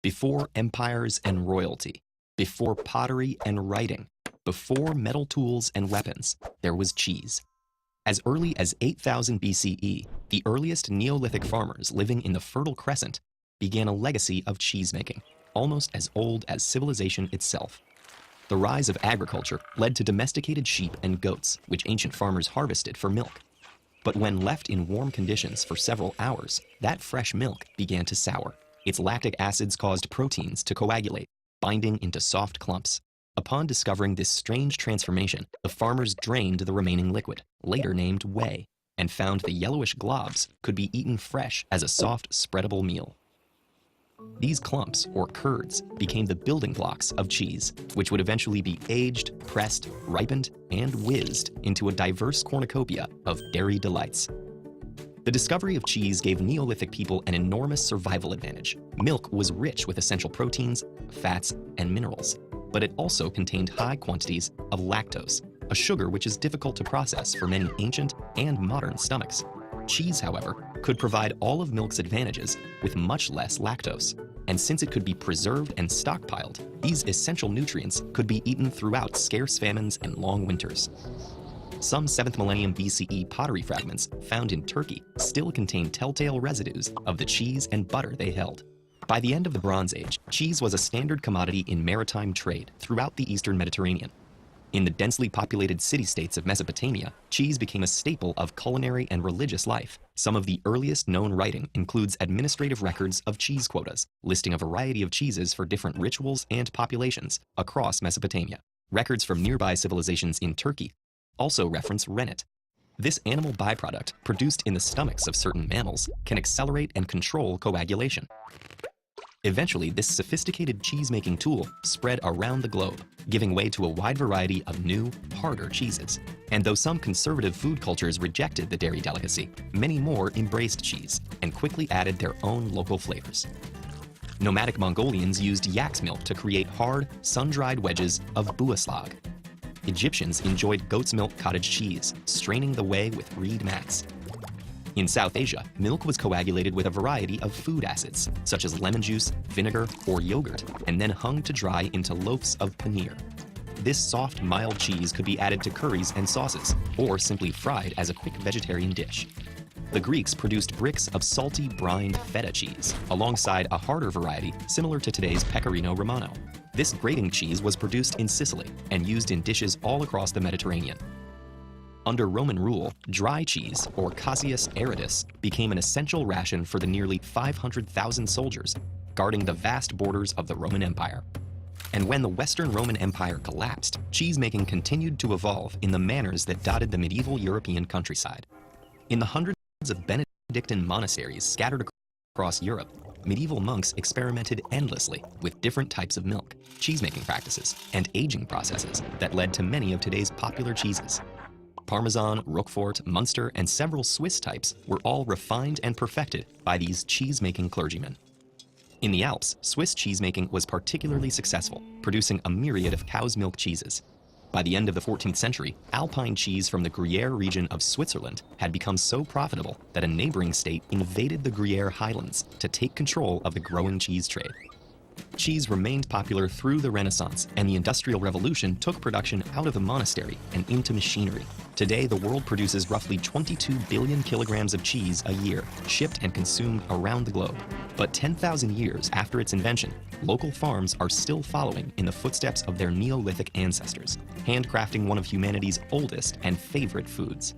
Before empires and royalty, before pottery and writing, before metal tools and weapons, there was cheese. As early as 8000 BCE, the earliest Neolithic farmers living in the Fertile Crescent began a legacy of cheesemaking, almost as old as civilization itself. The rise of agriculture led to domesticated sheep and goats, which ancient farmers harvested for milk. But when left in warm conditions for several hours, that fresh milk began to sour. Its lactic acids caused proteins to coagulate, binding into soft clumps. Upon discovering this strange transformation, the farmers drained the remaining liquid, later named whey, and found the yellowish globs could be eaten fresh as a soft, spreadable meal. These clumps, or curds, became the building blocks of cheese, which would eventually be aged, pressed, ripened, and whizzed into a diverse cornucopia of dairy delights. The discovery of cheese gave Neolithic people an enormous survival advantage. Milk was rich with essential proteins, fats, and minerals, but it also contained high quantities of lactose, a sugar which is difficult to process for many ancient and modern stomachs. Cheese, however, could provide all of milk's advantages with much less lactose. And since it could be preserved and stockpiled, these essential nutrients could be eaten throughout scarce famines and long winters. Some 7th millennium BCE pottery fragments found in Turkey still contain telltale residues of the cheese and butter they held. By the end of the Bronze Age, cheese was a standard commodity in maritime trade throughout the Eastern Mediterranean. In the densely populated city-states of Mesopotamia, cheese became a staple of culinary and religious life. Some of the earliest known writing includes administrative records of cheese quotas, listing a variety of cheeses for different rituals and populations across Mesopotamia. Records from nearby civilizations in Turkey also reference rennet. This animal byproduct, produced in the stomachs of certain mammals, can accelerate and control coagulation. Eventually, this sophisticated cheese-making tool spread around the globe, giving way to a wide variety of new, harder cheeses. And though some conservative food cultures rejected the dairy delicacy, many more embraced cheese and quickly added their own local flavors. Nomadic Mongolians used yak's milk to create hard, sun-dried wedges of buaslag. Egyptians enjoyed goat's milk cottage cheese, straining the whey with reed mats. In South Asia, milk was coagulated with a variety of food acids, such as lemon juice, vinegar, or yogurt, and then hung to dry into loaves of paneer. This soft, mild cheese could be added to curries and sauces, or simply fried as a quick vegetarian dish. The Greeks produced bricks of salty, brined feta cheese, alongside a harder variety similar to today's pecorino romano. This grating cheese was produced in Sicily and used in dishes all across the Mediterranean. Under Roman rule, dry cheese, or caseus aridus, became an essential ration for the nearly 500,000 soldiers guarding the vast borders of the Roman Empire. And when the Western Roman Empire collapsed, cheesemaking continued to evolve in the manners that dotted the medieval European countryside. In the hundreds of Benedictine monasteries scattered across Europe, medieval monks experimented endlessly with different types of milk, cheesemaking practices, and aging processes that led to many of today's popular cheeses. Parmesan, Roquefort, Munster, and several Swiss types were all refined and perfected by these cheese-making clergymen. In the Alps, Swiss cheesemaking was particularly successful, producing a myriad of cow's milk cheeses. By the end of the 14th century, Alpine cheese from the Gruyere region of Switzerland had become so profitable that a neighboring state invaded the Gruyere highlands to take control of the growing cheese trade. Cheese remained popular through the Renaissance, and the Industrial Revolution took production out of the monastery and into machinery. Today, the world produces roughly 22 billion kilograms of cheese a year, shipped and consumed around the globe. But 10,000 years after its invention, local farms are still following in the footsteps of their Neolithic ancestors, handcrafting one of humanity's oldest and favorite foods.